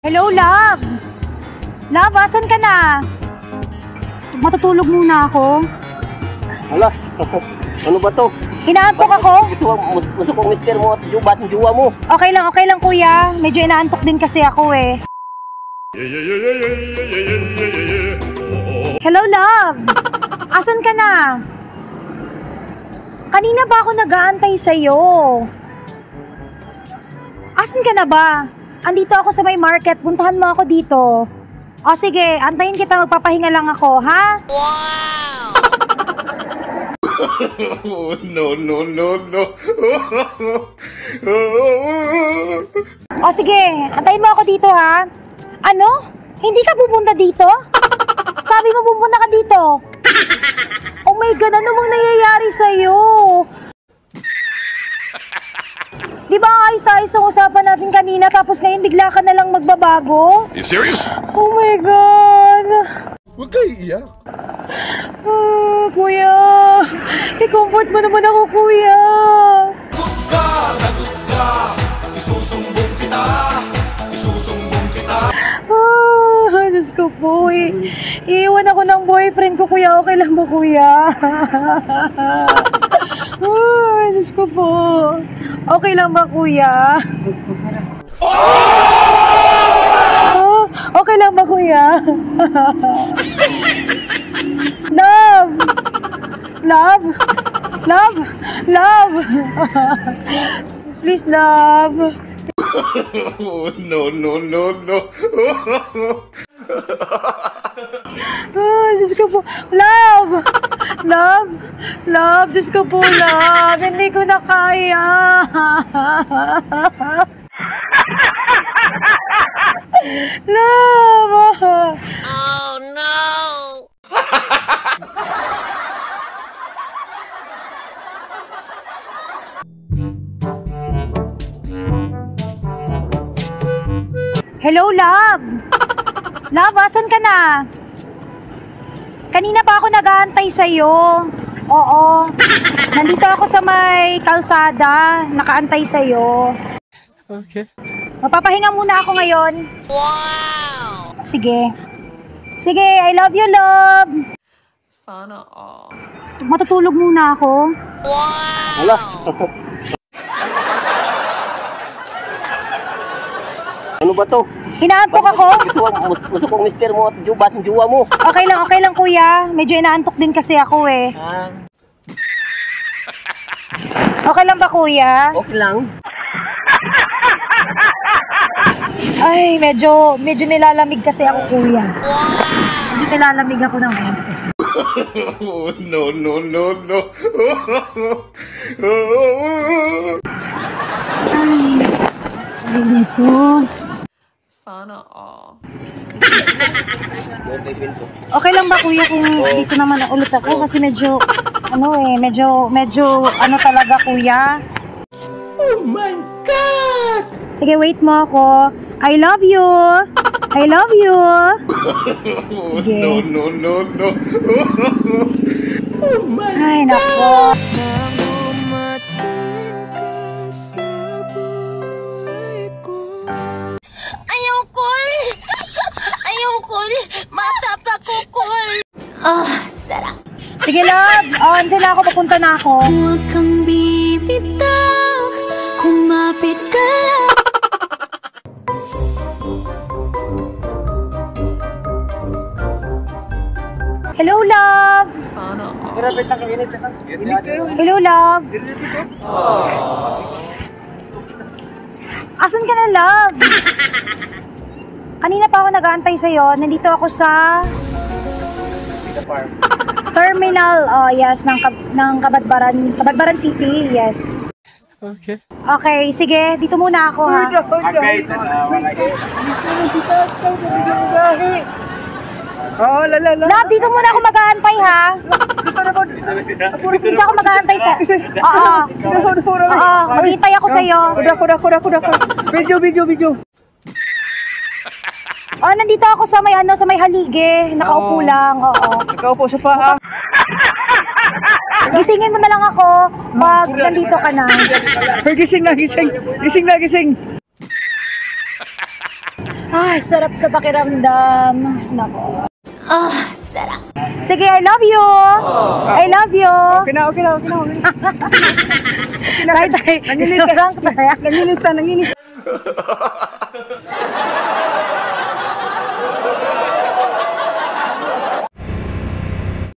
Hello, love! Love, asan ka na? Matutulog muna ako. Hala, ano ba to? Inaantok ako? Gusto kong mister mo at batang juwa mo. Okay lang kuya. Medyo inaantok din kasi ako eh. Hello, love! Asan ka na? Kanina ba ako nag-aantay sa'yo? Asan ka na ba? Andito ako sa may market. Puntahan mo ako dito. O sige, antayin kita. Magpapahinga lang ako, ha? Wow! No. O sige, antayin mo ako dito, ha? Ano? Hindi ka pupunta dito? Sabi mo pupunta ka dito. Oh my God, ano bang nangyayari sa'yo? Di ba ayos-ayos ang usapan natin kanina tapos ngayon bigla ka na lang magbabago? You serious? Oh my God! Huwag kayo iiyak. Kuya! I-comfort mo naman ako, kuya! Lagot ka, isusumbong kita, Diyos ko po, iiwan ako ng boyfriend ko, kuya. Okay lang ba, kuya? Diyos ko po. Okay lang ba, kuya? Okay lang ba, kuya? Love! Love! Love! Love! Please, love! No. Diyos ko po. Love! Love! Love! Diyos ko po, love! Hindi ko na kaya! Love! Oh no! Hello, love! Love, asan ka na? Kanina pa ako nag-aantay sa'yo. Oo. Nandito ako sa may kalsada. Nakaantay sa'yo. Okay. Mapapahinga muna ako ngayon. Wow! Sige. Sige, I love you, love. Sana all. Matutulog muna ako. Wow! Hala. Ano ba to? Inaantok ako? Gusto kong mister mo at batang juwa mo. Okay lang kuya. Medyo inaantok din kasi ako eh. Okay lang ba kuya? Okay lang. Ay, medyo nilalamig kasi ako kuya. Wow! Medyo nilalamig ako ng konti. No. Ay, dito. Sana all. Okay lang ba kuya kung dito naman ulit ako kasi medyo ano talaga kuya. Oh my God! Sige, wait mo ako. I love you. I love you. Sige. No. Oh my Ay, nako. Ayokol! Mata pa kukol! Ah, sarap! Sige, love. Andiyan na ako. Papunta na ako. Huwag kang bibitaw, kumapit ka lang. Hello, love. Sana all. Hello, love. Asan ka na, love? Kanina pa ako nag-aantay sa'yo. Nandito ako sa terminal, yes, ng Kabadbaran City, yes. Okay. Okay, sige, dito muna ako, ha. Love, dito muna ako mag-aantay, ha. Dito ako mag-aantay sa... Oo. Maghihintay ako sa'yo. Kuda. Video. Oh, nandito ako sa may halige. Nakaupo lang, oo. Nakaupo sa paa. Gisingin mo na lang ako pag nandito ka na. Gising na. Ay, sarap sa pakiramdam. Nako. Sarap. Sige, I love you. I love you. Okay na. Tay, Nanginita. restaurant tayo. Nanginita.